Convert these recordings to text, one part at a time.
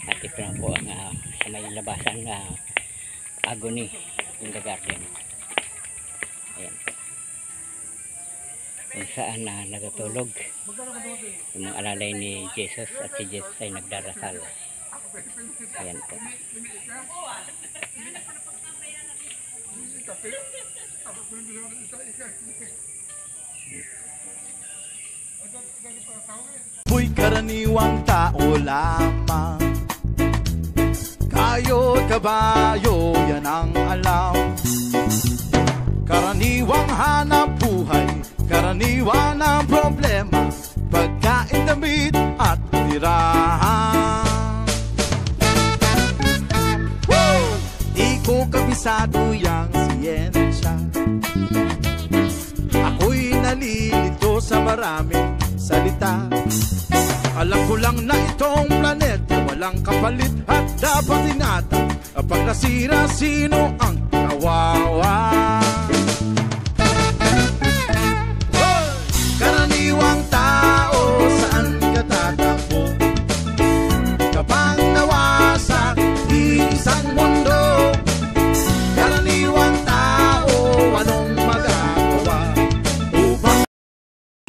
At ito na po ang sa may labasang Agony in the Garden. Ayan. Kung saan natutulog yung mga alalay ni Jesus at si Jesus ay nagdarasal. Ayan po. Bu'y karaniwang tao lamang, kayo't kabayo, yan ang alam. Karaniwang hanap buhay, karaniwan ang problema, pagkain, damit at tirahan. Di ko kabisado yang siyensya, ako'y nalilito sa maraming salita. Alam ko lang na itong planeta walang kapalit at dapat ingatan. Kapag nasira, sino ang kawawa? Karaniwang tao, saan ka tatakbo? Kapag nawasak isang mundo, karaniwang tao, anong magagawa upang...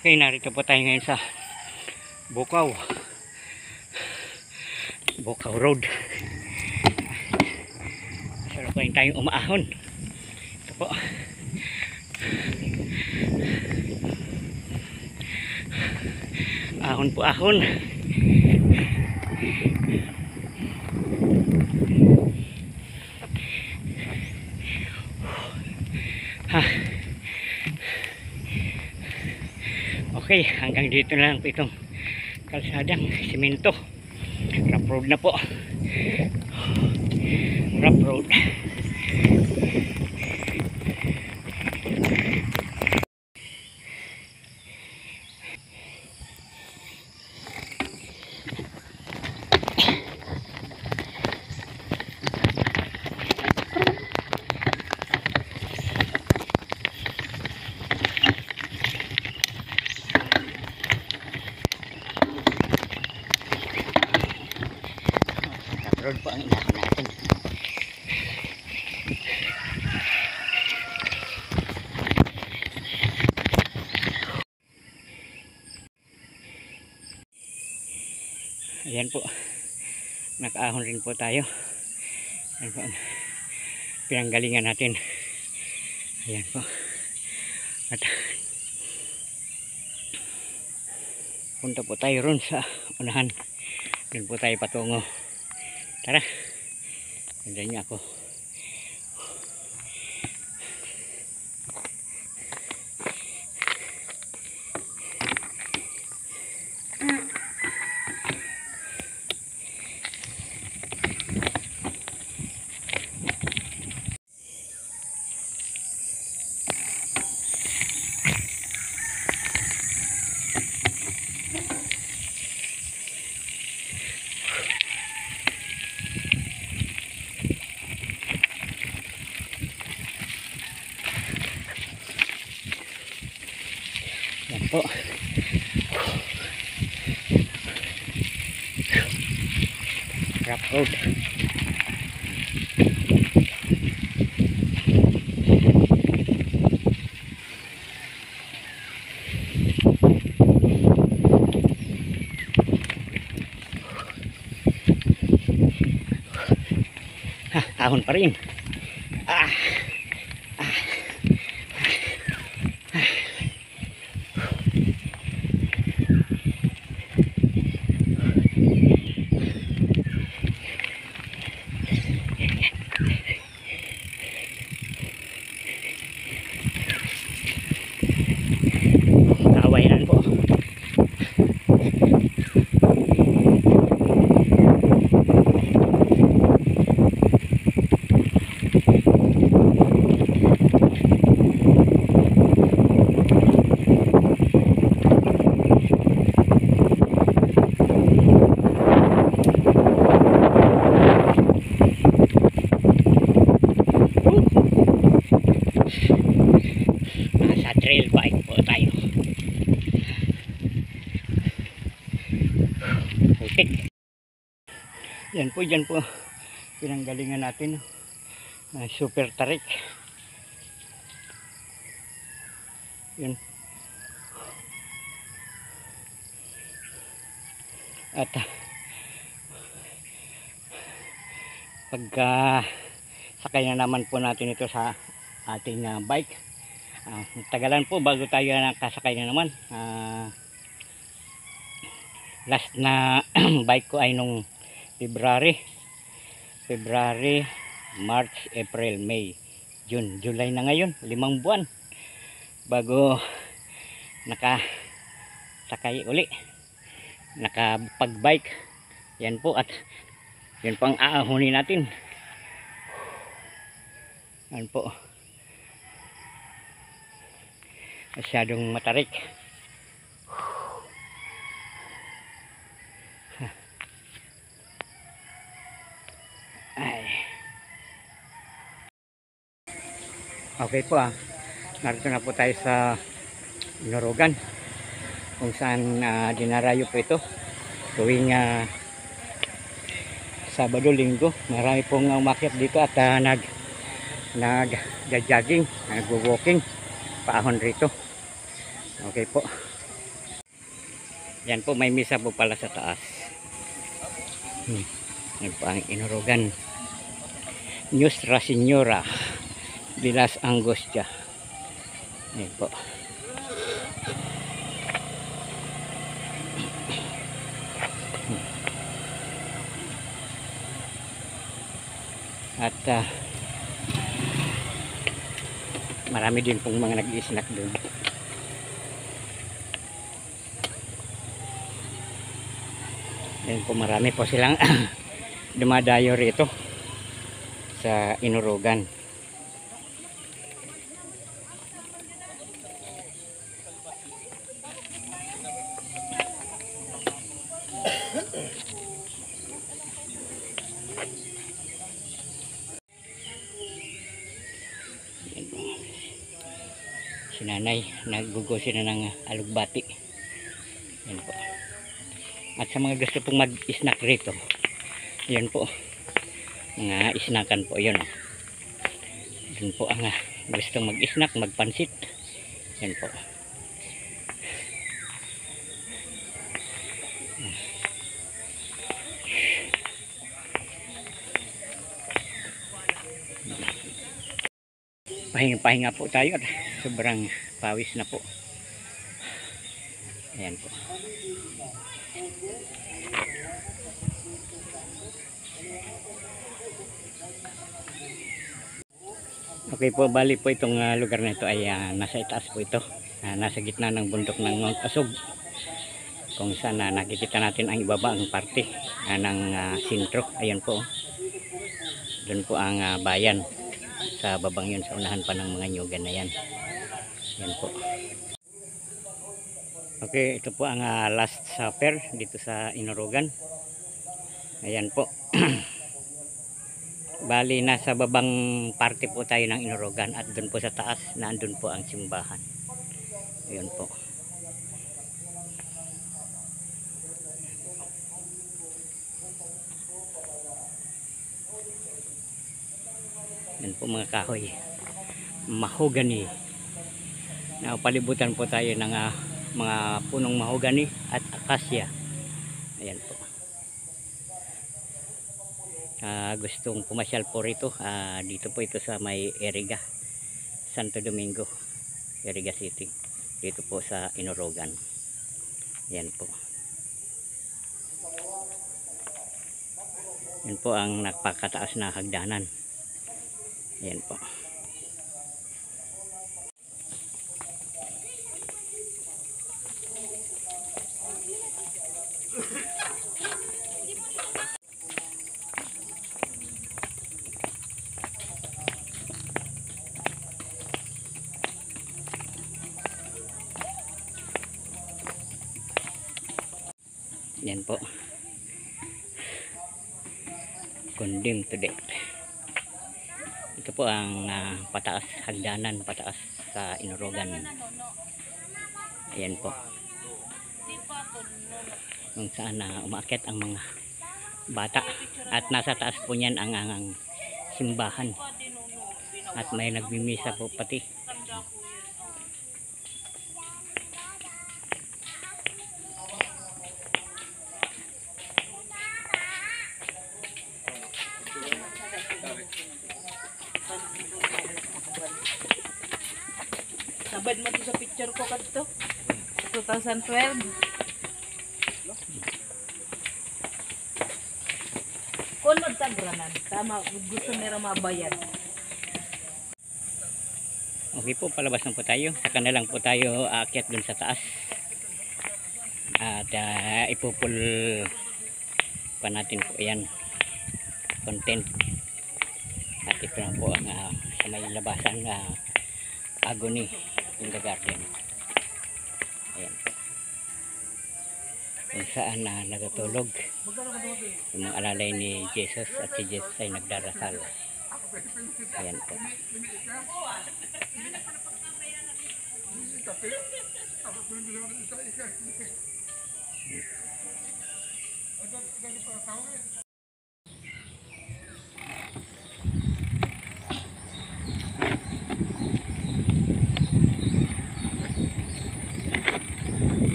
Okay, narito po tayo ngayon sa Bukaw Road. Sarap po tayong umaahon. Ito po. Ahon po ahon. Okay, hanggang dito na lang po itong kalsadang simento. Rough road na po. Rough road. Road po ang inakon natin. Ayan po, nakaahon rin po tayo. Ayan po, pinanggalingan natin. Ayan po, at punta po tayo ron sa unahan. Doon po tayo patungo. Tara, sundan niyo ako. Yan po. Rough road. Ahon pa rin. Kawayan po. Yan po, dyan po pinanggalingan natin. Super tarik. Yan. At pagka sakay na naman po natin ito sa ating bike, tagalan po bago tayo nakasakay na naman. Last na bike ko ay nung February, March, April, May, June, July na ngayon. 5 buwan bago nakasakay uli, nakapag-bike. Yan po, at yan po ang aahunin natin. Yan po, masyadong matarik. Ay. Okay po, narito na po tayo sa Inorogan, kung saan dinarayo po ito tuwing Sabado, Linggo. Marami pong umakyat dito at nag-jogging, nag-walking paahon rito. Okay po. Yan po, may misa po pala sa taas. Yan po ang Inorogan, Nuestra Señora de las Angustias. Yan po. At marami din pong mga nag-i-snack doon. Yan po, marami po silang dumadayo rito sa Inorogan. Si nanay naggugusin na ng alugbati. Yan po. At sa mga gusto pong mag-snack rito, yan po, mga snackan po yun. Yan po ang gustong mag-snack, magpansit. Yan po. Pahinga po tayo at sobrang pawis na po. Ayan po. Okay po, bali po itong lugar na ito ay nasa itaas po ito. Nasa gitna ng bundok ng Mount Asog, kung saan nakikita natin ang ibaba ang parte ng sintro. Ayan po. Doon po ang bayan. Sa babang yun, sa unahan pa ng mga nyugan na yan. Yan po. Okay, ito po ang last supper dito sa Inorogan. Ayan po. Bali, nasa babang parte po tayo ng Inorogan, at doon po sa taas, naandun po ang simbahan. Ayan po. Yan po mga kahoy, mahogany. Napalibutan po tayo ng mga punong mahogany at akasya. Ayan po. Gustong pumasyal po rito, dito po ito sa may Eriga, Santo Domingo, Eriga City, dito po sa Inorogan. Yan po. Yan po ang napakataas na hagdanan. Yan po. Yan po. Condemned to death. Ito po ang pataas, hagdanan pataas sa Inorogan. Ayan po. Kung saan umaakyat ang mga bata. At nasa taas po niyan ang simbahan. At may nagmimisa po pati. Sabad mo to sa picture ko kadto. 2012. Kung magtagranan, tama, gusto nila mabayad. Okay po, palabas na po tayo. Saka na lang po tayo aakyat dun sa taas. At ipupul pa natin po yan. Content. At ito na po ang sa may labasan na Agony in the Garden. Ayan. Kung saan nagatulog yung mga alalay ni Jesus at si Jesus ay nagdarasal. Ayan po.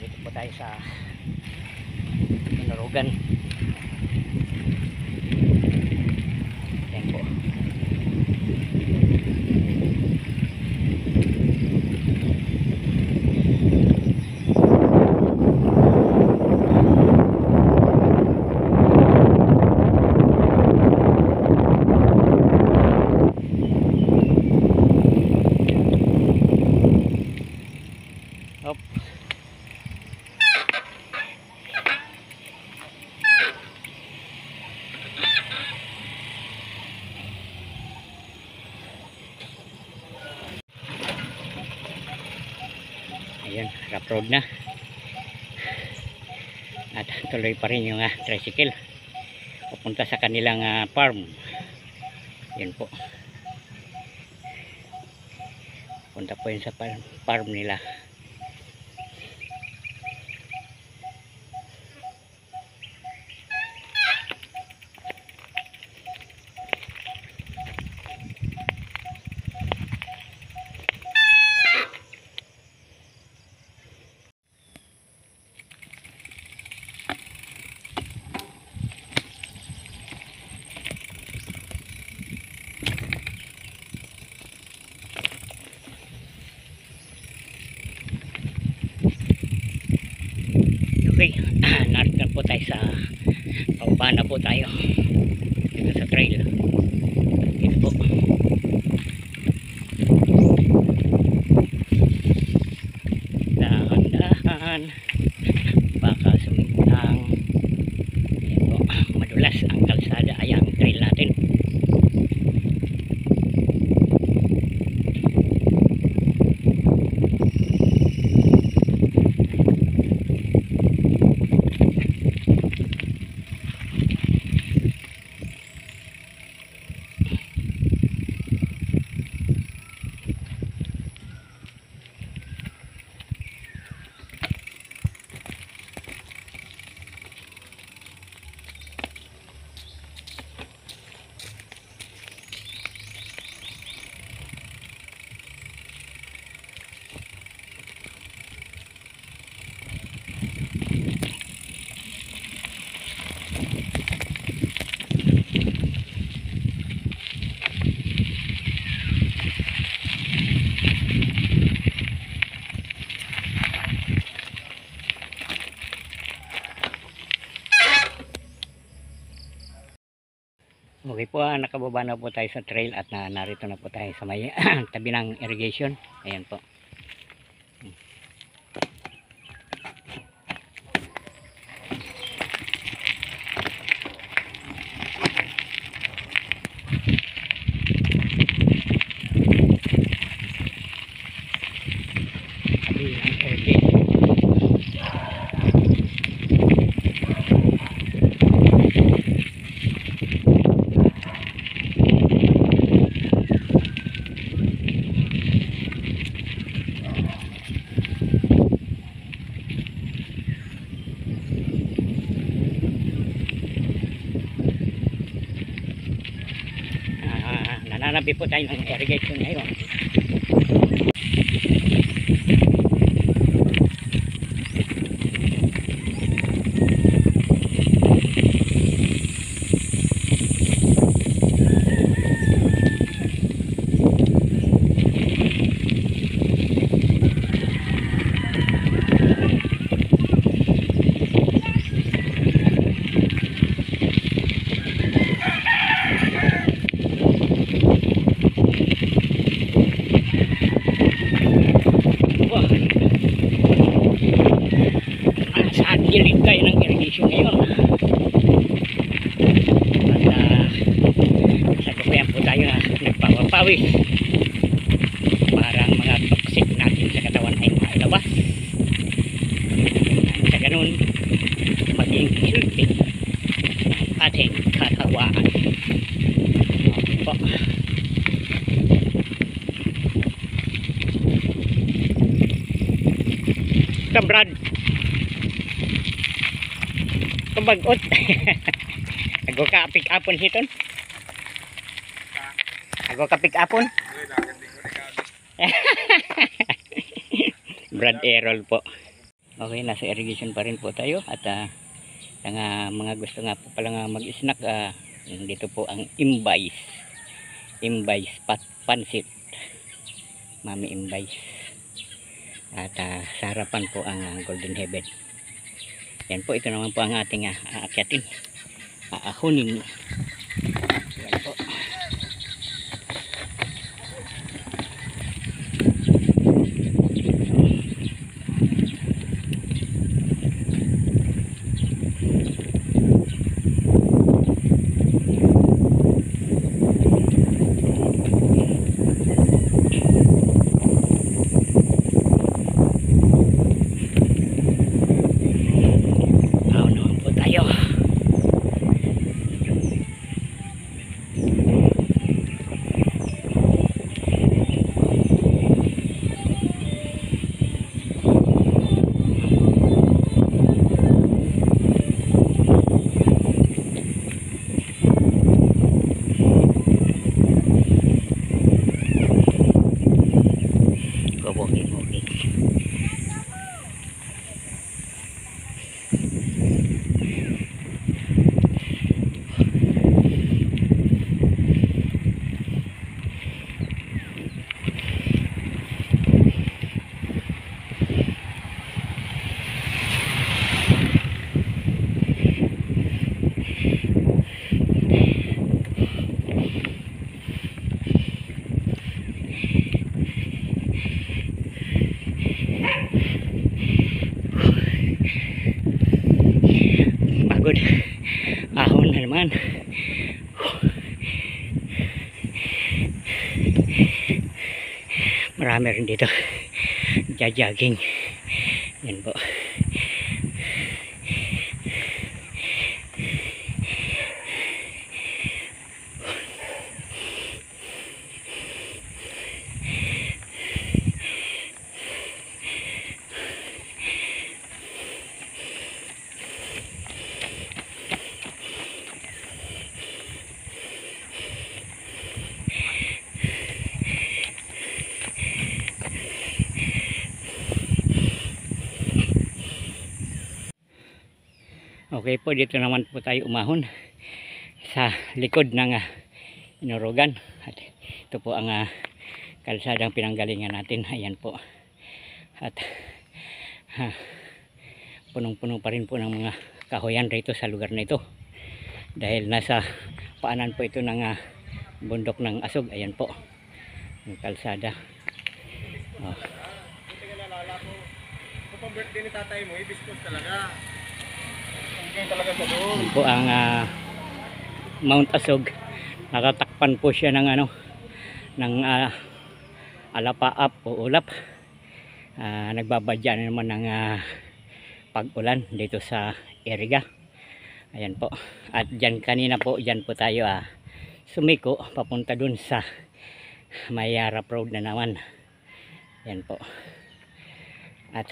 Dito po tayo sa Inarugan. Ayan po. Hop. Ayan, rough road na. At tuloy pa rin yung tricycle pupunta sa kanilang farm. Yan po. Punta po yun sa farm nila. Okay, narito po tayo sa pababa na po tayo dito sa trail. Dito po. Dahan-dahan baka sumintang. Ayan po, madulas ang kalsada ay ang trail natin. Okay po, nakababa na po tayo sa trail at narito na po tayo sa may tabi ng irrigation. Ayan po. Tabi ng irrigation. Nananabi po tayo ng irrigation ngayon. Saan gilid tayo ng irrigation ngayon at sa kapayan po tayo na nagpapawis para ang mga toxic natin sa katawan ay mailabas sa ganun maging healthy ang ating katawan po. Brad kabagot. Ako ka pick upon hiton. Ako ka pick upon. Brad Errol po. Okay, nasa irrigation pa rin po tayo at ang mga gusto nga po pala nga mag-snack dito po ang Imbice pansit. Mami Imbice. At sa harapan po ang Golden Heaven. Yan po, ito naman po ang ating aakyatin. Aahunin. Yan po. Pagod. Ahon na naman. Marami rin dito. Jogging. Yan po. Okay po, dito naman po tayo umahon sa likod ng Inurugan. At ito po ang kalsadang pinanggalingan natin. Ayan po. At punong-puno pa rin po ng mga kahoyan rito sa lugar na ito. Dahil nasa paanan po ito ng bundok ng Asog. Ayan po yung kalsada. Oh. Kapag birthday ni tatay mo, ibiskos talaga. Hindi talaga sa doon. Yan po ang Mount Asog. Natatakpan po siya ng ng alapaap o ulap. Nagbabadya na naman ng pag-ulan dito sa area. Ayan po. At dyan kanina po, dyan po tayo sumiko papunta dun sa Mayarap Road na naman. Ayan po. At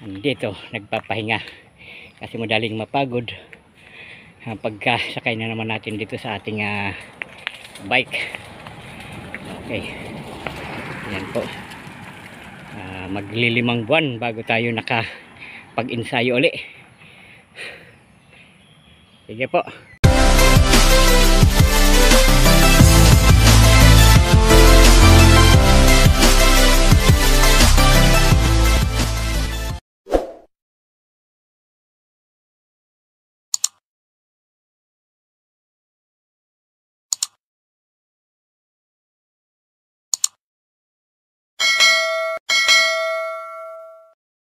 dito nagpapahinga kasi madaling mapagod pagkasakay na naman natin dito sa ating bike. Okay. Ayan po. Maglilimang buwan bago tayo nakapag-ensayo uli. Sige po.